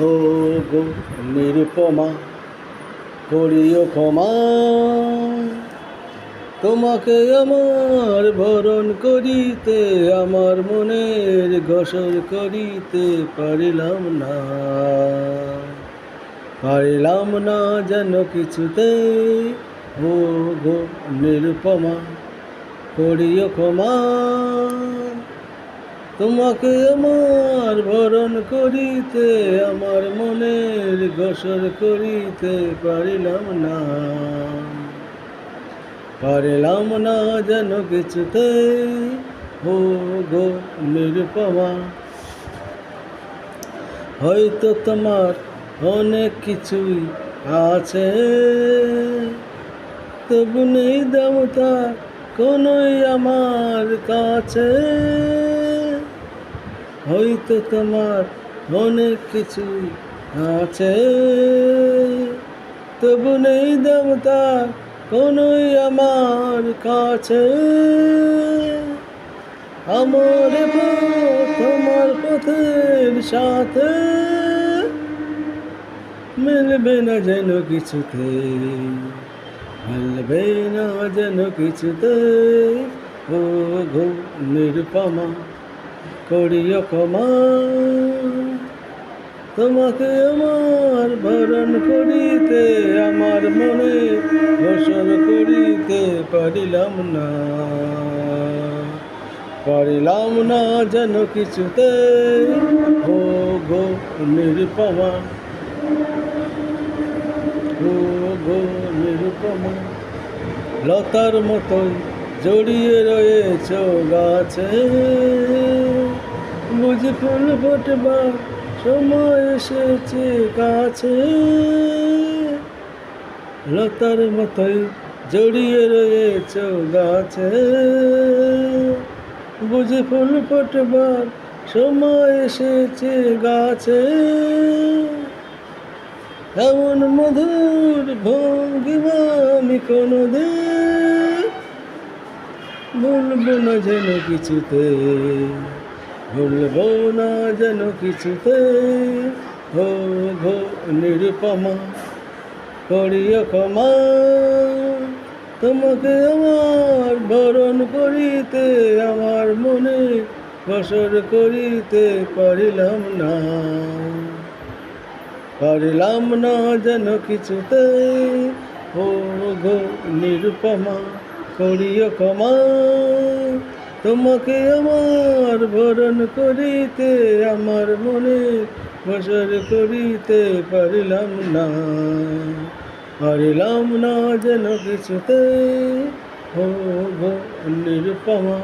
ও গো নিরুপমা, করিও ক্ষমা, তোমাকে আমার বরণ করিতে আমার মনের গোসল করিতে পারিলাম না যেন কিছুতে। ও গো নিরুপমা, করিও ক্ষমা, তোমাকে আমার বরণ করিতে আমার মনের গোসল করিতে পারিলাম না যেন কিছুতে। ও গো নিরুপমা, হয়তো তোমার অনেক কিছুই আছে, তবু নেই দাম তার কোনোই আমার কাছে। হয়তো তোমার অনেক কিছুই আছে, তবু নেই দাম তার কোনোই আমার কাছে। আমার তোমার পথের সাথে মিলবে না যেন কিছুতে, মিলবে না যেন কিছুতে। ও গো নিরুপমা, করিও ক্ষমা, তোমাকে আমার বরণ করিতে আমার মনে গোসল করিতে পারিলাম না যেন কিছুতে। ও গো নিরুপমা, ও গো নিরুপমা, লতার মতোই জড়িয়ে রয়েছ গাছে, বুঝি ফুল ফোটবার সময় এসেছে কাছে। লতার মতোই জড়িয়ে রয়েছ গাছে, বুঝি ফুল ফোটবার সময় এসেছে গাছে। এমন মধুর ভঙ্গিমা আমি কোনোদিন ভুলবো না যেন কিছুতে, ভুলবো না যেন কিছুতে। ও গো নিরুপমা, করিও ক্ষমা, তোমাকে আমার বরণ করিতে আমার মনে গোসল করিতে পারিলাম না যেন কিছুতে। ও গো নিরুপমা, করিও ক্ষমা, তোমাকে আমার বরণ করিতে আমার মনে গোসল করিতে পারিলাম না যেন কিছুতে। ও গো নিরুপমা।